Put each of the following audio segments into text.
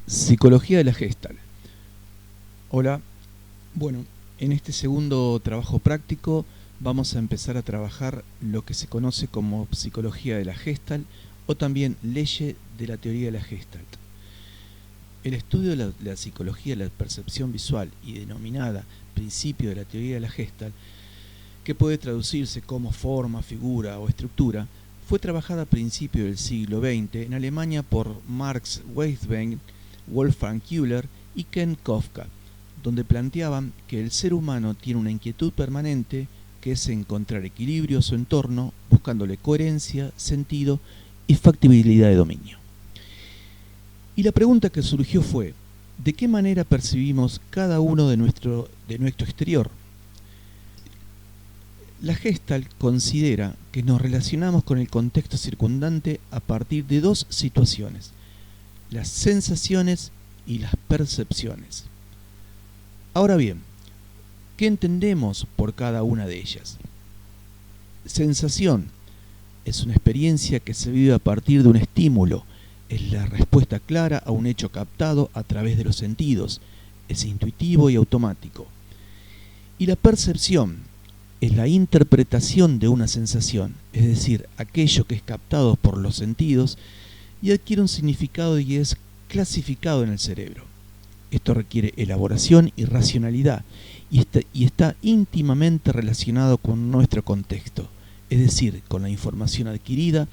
Psicología de la Gestalt. Hola, bueno, en este segundo trabajo práctico vamos a empezar a trabajar lo que se conoce como psicología de la Gestalt o también leyes de la teoría de la Gestalt. El estudio de la psicología de la percepción visual y denominada principio de la teoría de la Gestalt, que puede traducirse como forma, figura o estructura, fue trabajada a principios del siglo XX en Alemania por Marx Weisbein, Wolfgang Köhler y Ken Kofka, donde planteaban que el ser humano tiene una inquietud permanente que es encontrar equilibrio a su entorno, buscándole coherencia, sentido y factibilidad de dominio. Y la pregunta que surgió fue, ¿de qué manera percibimos cada uno de nuestro exterior? La Gestalt considera que nos relacionamos con el contexto circundante a partir de dos situaciones: las sensaciones y las percepciones. Ahora bien, ¿qué entendemos por cada una de ellas? Sensación es una experiencia que se vive a partir de un estímulo, es la respuesta clara a un hecho captado a través de los sentidos, es intuitivo y automático. Y la percepción es la interpretación de una sensación, es decir, aquello que es captado por los sentidos y adquiere un significado y es clasificado en el cerebro. Esto requiere elaboración y racionalidad y está íntimamente relacionado con nuestro contexto, es decir, con la información adquirida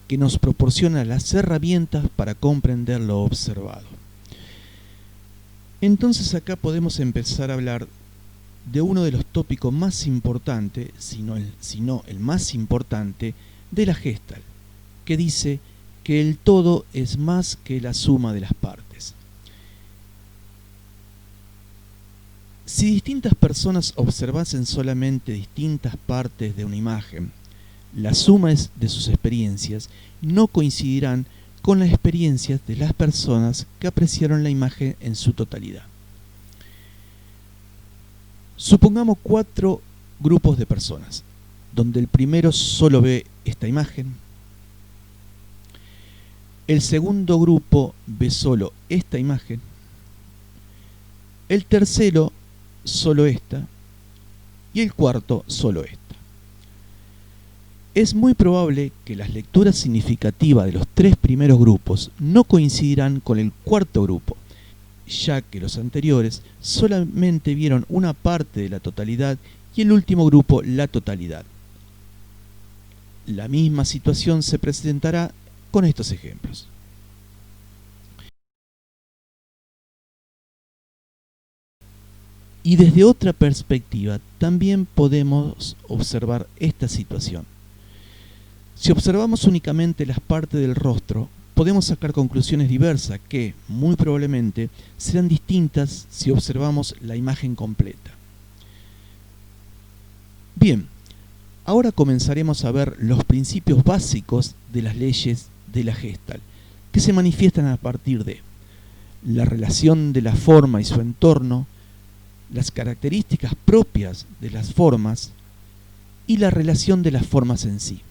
que nos proporciona las herramientas para comprender lo observado. Entonces acá podemos empezar a hablar de uno de los tópicos más importantes, si no el más importante, de la Gestalt, que dice que el todo es más que la suma de las partes. Si distintas personas observasen solamente distintas partes de una imagen, la suma de sus experiencias no coincidirán con las experiencias de las personas que apreciaron la imagen en su totalidad. Supongamos 4 grupos de personas, donde el primero solo ve esta imagen, el segundo grupo ve solo esta imagen, el tercero solo esta y el cuarto solo esta. Es muy probable que las lecturas significativas de los 3 primeros grupos no coincidirán con el cuarto grupo, ya que los anteriores solamente vieron una parte de la totalidad y el último grupo la totalidad. La misma situación se presentará con estos ejemplos. Y desde otra perspectiva también podemos observar esta situación. Si observamos únicamente las partes del rostro, podemos sacar conclusiones diversas que, muy probablemente, serán distintas si observamos la imagen completa. Bien, ahora comenzaremos a ver los principios básicos de las leyes de la Gestalt, que se manifiestan a partir de la relación de la forma y su entorno, las características propias de las formas y la relación de las formas en sí.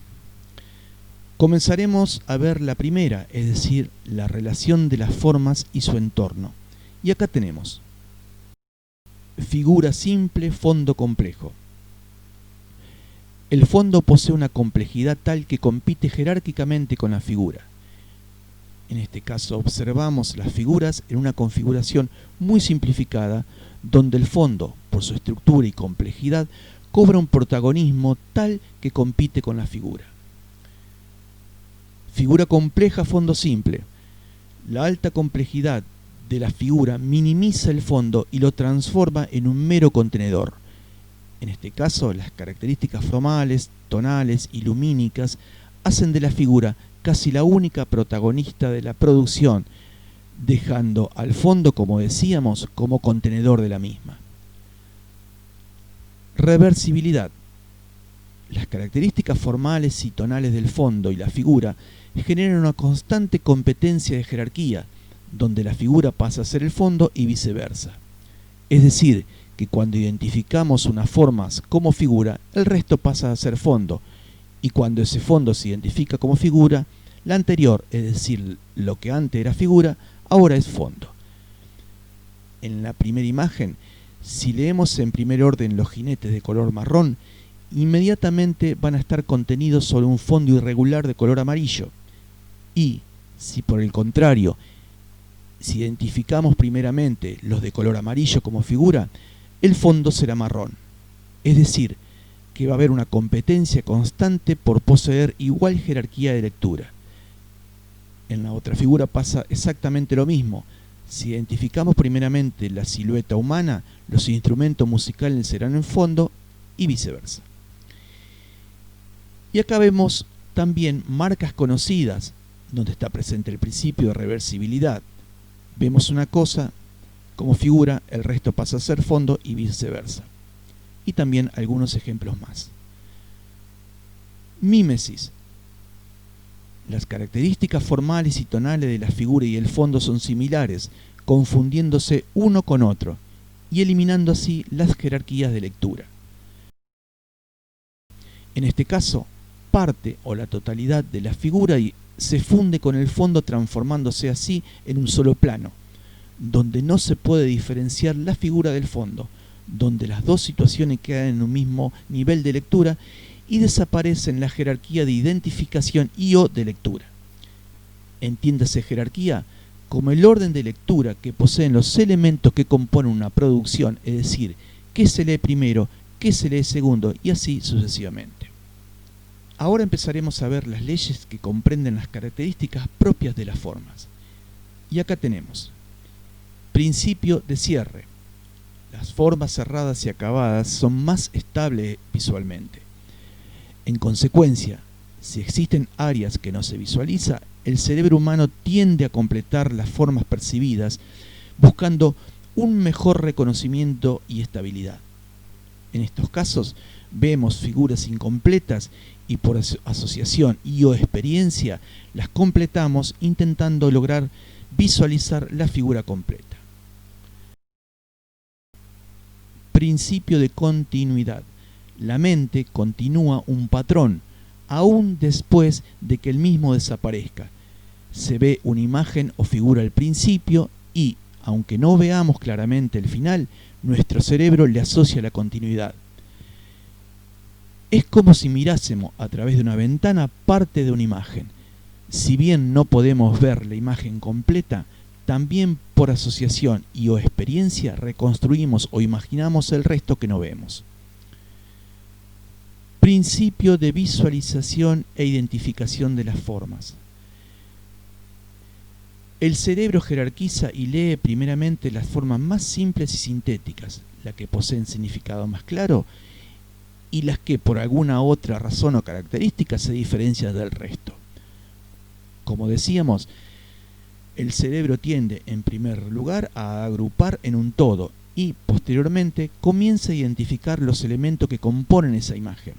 Comenzaremos a ver la primera, es decir, la relación de las formas y su entorno. Y acá tenemos figura simple, fondo complejo. El fondo posee una complejidad tal que compite jerárquicamente con la figura. En este caso observamos las figuras en una configuración muy simplificada, donde el fondo, por su estructura y complejidad, cobra un protagonismo tal que compite con la figura. Figura compleja, fondo simple. La alta complejidad de la figura minimiza el fondo y lo transforma en un mero contenedor. En este caso, las características formales, tonales y lumínicas hacen de la figura casi la única protagonista de la producción, dejando al fondo, como decíamos, como contenedor de la misma. Reversibilidad. Las características formales y tonales del fondo y la figura generan una constante competencia de jerarquía, donde la figura pasa a ser el fondo y viceversa. Es decir, que cuando identificamos unas formas como figura, el resto pasa a ser fondo, y cuando ese fondo se identifica como figura, la anterior, es decir, lo que antes era figura, Ahora es fondo. En la primera imagen, si leemos en primer orden los jinetes de color marrón, inmediatamente van a estar contenidos sobre un fondo irregular de color amarillo. Y si por el contrario, si identificamos primeramente los de color amarillo como figura, el fondo será marrón. Es decir, que va a haber una competencia constante por poseer igual jerarquía de lectura. En la otra figura pasa exactamente lo mismo. Si identificamos primeramente la silueta humana, los instrumentos musicales serán en fondo y viceversa. Y acá vemos también marcas conocidas, donde está presente el principio de reversibilidad. Vemos una cosa como figura, el resto pasa a ser fondo y viceversa. Y también algunos ejemplos más. Mímesis. Las características formales y tonales de la figura y el fondo son similares, confundiéndose uno con otro y eliminando así las jerarquías de lectura. En este caso, parte o la totalidad de la figura se funde con el fondo, transformándose así en un solo plano, donde no se puede diferenciar la figura del fondo, donde las dos situaciones quedan en un mismo nivel de lectura y desaparecen la jerarquía de identificación y o de lectura. Entiéndase jerarquía como el orden de lectura que poseen los elementos que componen una producción, es decir, qué se lee primero, qué se lee segundo y así sucesivamente. Ahora empezaremos a ver las leyes que comprenden las características propias de las formas. Y acá tenemos principio de cierre. Las formas cerradas y acabadas son más estables visualmente. En consecuencia, si existen áreas que no se visualiza, el cerebro humano tiende a completar las formas percibidas, buscando un mejor reconocimiento y estabilidad. En estos casos, vemos figuras incompletas y por asociación y o experiencia las completamos intentando lograr visualizar la figura completa. Principio de continuidad. La mente continúa un patrón, aún después de que el mismo desaparezca. Se ve una imagen o figura al principio y, aunque no veamos claramente el final, nuestro cerebro le asocia la continuidad. Es como si mirásemos a través de una ventana parte de una imagen. Si bien no podemos ver la imagen completa, también por asociación y o experiencia reconstruimos o imaginamos el resto que no vemos. Principio de visualización e identificación de las formas. El cerebro jerarquiza y lee primeramente las formas más simples y sintéticas, las que poseen significado más claro y las que por alguna otra razón o característica se diferencian del resto. Como decíamos, el cerebro tiende en primer lugar a agrupar en un todo y posteriormente comienza a identificar los elementos que componen esa imagen.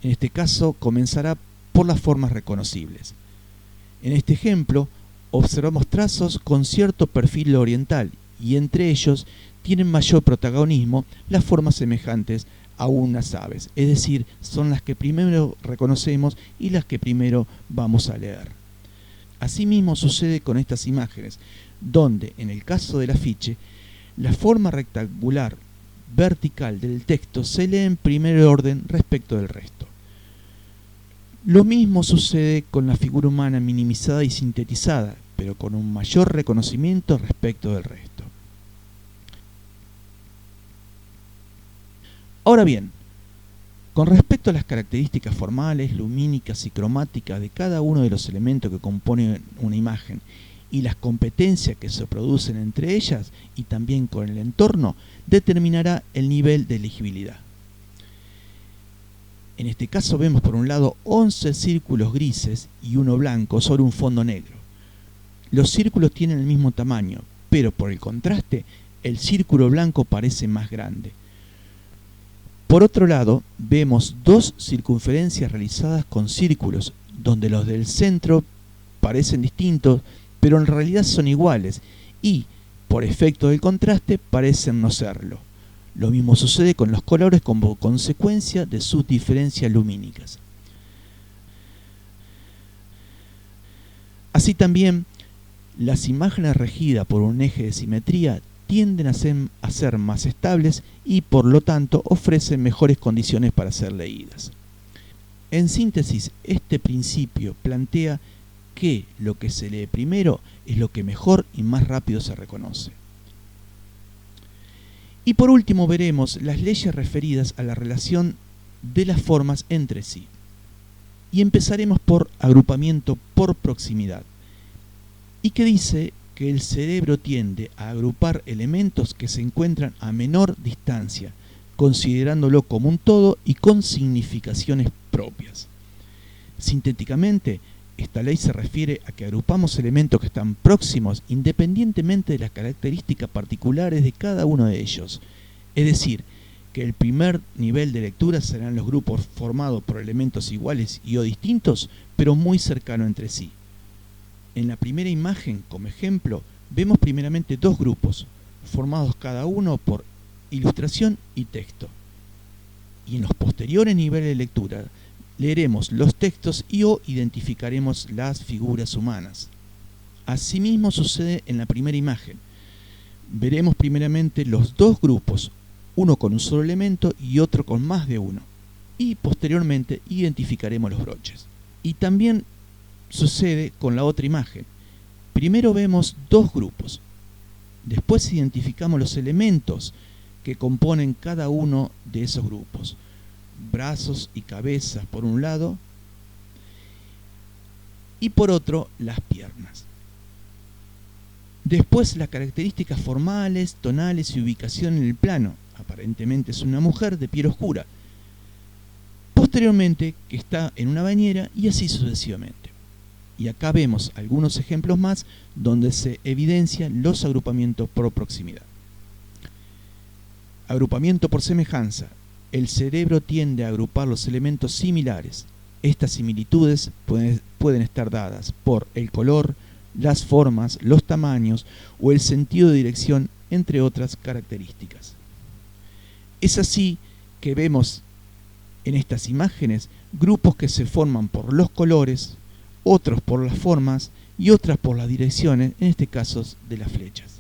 En este caso comenzará por las formas reconocibles. En este ejemplo observamos trazos con cierto perfil oriental y entre ellos tienen mayor protagonismo las formas semejantes a unas aves, es decir, son las que primero reconocemos y las que primero vamos a leer. Asimismo sucede con estas imágenes, donde en el caso del afiche, la forma rectangular vertical del texto se lee en primer orden respecto del resto. Lo mismo sucede con la figura humana minimizada y sintetizada, pero con un mayor reconocimiento respecto del resto. Ahora bien, con respecto a las características formales, lumínicas y cromáticas de cada uno de los elementos que componen una imagen y las competencias que se producen entre ellas y también con el entorno, determinará el nivel de legibilidad. En este caso vemos por un lado 11 círculos grises y uno blanco sobre un fondo negro. Los círculos tienen el mismo tamaño, pero por el contraste, el círculo blanco parece más grande. Por otro lado, vemos dos circunferencias realizadas con círculos, donde los del centro parecen distintos, pero en realidad son iguales y, por efecto del contraste, parecen no serlo. Lo mismo sucede con los colores como consecuencia de sus diferencias lumínicas. Así también, Las imágenes regidas por un eje de simetría tienden a ser más estables y por lo tanto ofrecen mejores condiciones para ser leídas. En síntesis, este principio plantea que lo que se lee primero es lo que mejor y más rápido se reconoce. Y por último veremos las leyes referidas a la relación de las formas entre sí. Y empezaremos por agrupamiento por proximidad, y que dice que el cerebro tiende a agrupar elementos que se encuentran a menor distancia, considerándolo como un todo y con significaciones propias. Sintéticamente, esta ley se refiere a que agrupamos elementos que están próximos independientemente de las características particulares de cada uno de ellos. Es decir, que el primer nivel de lectura serán los grupos formados por elementos iguales y o distintos, pero muy cercanos entre sí. En la primera imagen, como ejemplo, vemos primeramente dos grupos, formados cada uno por ilustración y texto. Y en los posteriores niveles de lectura, leeremos los textos y o identificaremos las figuras humanas. Asimismo sucede en la primera imagen. Veremos primeramente los dos grupos, uno con un solo elemento y otro con más de uno. Y posteriormente identificaremos los broches. Y también sucede con la otra imagen. Primero vemos dos grupos. Después identificamos los elementos que componen cada uno de esos grupos. Brazos y cabezas por un lado y por otro las piernas. Después las características formales, tonales y ubicación en el plano. Aparentemente es una mujer de piel oscura. Posteriormente que está en una bañera y así sucesivamente. Y acá vemos algunos ejemplos más donde se evidencian los agrupamientos por proximidad. Agrupamiento por semejanza. El cerebro tiende a agrupar los elementos similares. Estas similitudes pueden estar dadas por el color, las formas, los tamaños o el sentido de dirección, entre otras características. Es así que vemos en estas imágenes grupos que se forman por los colores, otros por las formas y otras por las direcciones, en este caso de las flechas.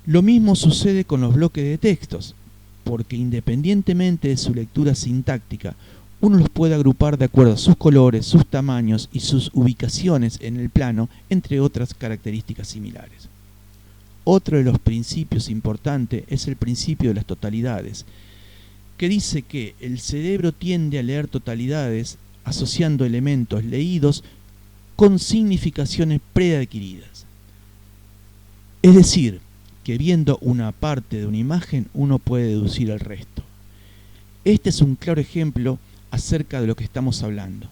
Lo mismo sucede con los bloques de textos, porque independientemente de su lectura sintáctica, uno los puede agrupar de acuerdo a sus colores, sus tamaños y sus ubicaciones en el plano, entre otras características similares. Otro de los principios importantes es el principio de las totalidades, que dice que el cerebro tiende a leer totalidades asociando elementos leídos con significaciones preadquiridas. Es decir, que viendo una parte de una imagen uno puede deducir el resto. Este es un claro ejemplo acerca de lo que estamos hablando.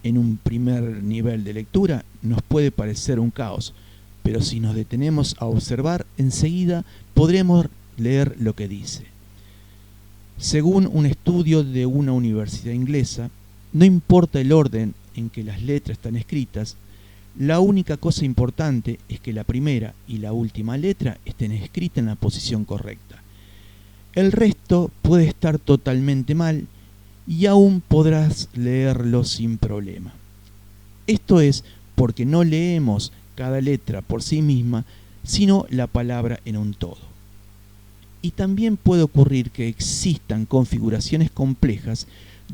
En un primer nivel de lectura nos puede parecer un caos, pero si nos detenemos a observar, enseguida podremos leer lo que dice. Según un estudio de una universidad inglesa, no importa el orden en que las letras están escritas, la única cosa importante es que la primera y la última letra estén escritas en la posición correcta. El resto puede estar totalmente mal y aún podrás leerlo sin problema. Esto es porque no leemos cada letra por sí misma, sino la palabra en un todo. Y también puede ocurrir que existan configuraciones complejas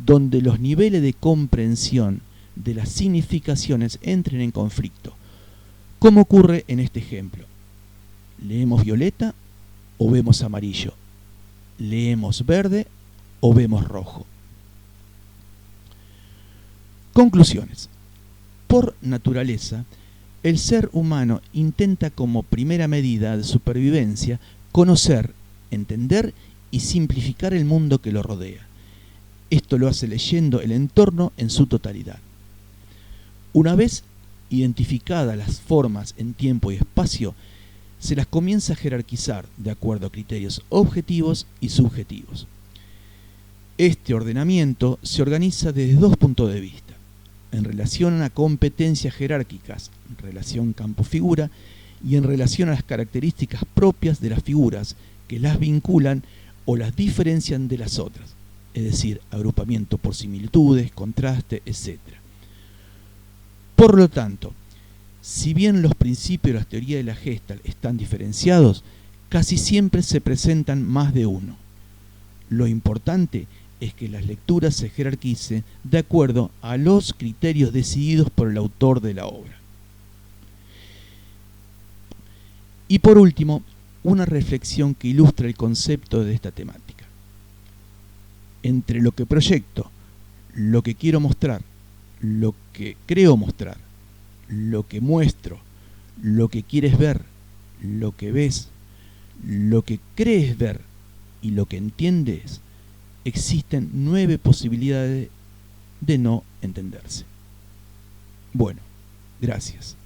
donde los niveles de comprensión de las significaciones entren en conflicto, como ocurre en este ejemplo. ¿Leemos violeta o vemos amarillo? ¿Leemos verde o vemos rojo? Conclusiones. Por naturaleza, el ser humano intenta como primera medida de supervivencia conocer, entender y simplificar el mundo que lo rodea. Esto lo hace leyendo el entorno en su totalidad. Una vez identificadas las formas en tiempo y espacio, se las comienza a jerarquizar de acuerdo a criterios objetivos y subjetivos. Este ordenamiento se organiza desde dos puntos de vista: en relación a competencias jerárquicas, en relación campo-figura, y en relación a las características propias de las figuras que las vinculan o las diferencian de las otras, es decir, agrupamiento por similitudes, contraste, etc. Por lo tanto, Si bien los principios de la teoría de la Gestalt están diferenciados, casi siempre se presentan más de uno. Lo importante es que las lecturas se jerarquicen de acuerdo a los criterios decididos por el autor de la obra. Y por último, una reflexión que ilustra el concepto de esta temática. Entre lo que proyecto, lo que quiero mostrar, lo que creo mostrar, lo que muestro, lo que quieres ver, lo que ves, lo que crees ver y lo que entiendes, existen 9 posibilidades de no entenderse. Bueno, gracias.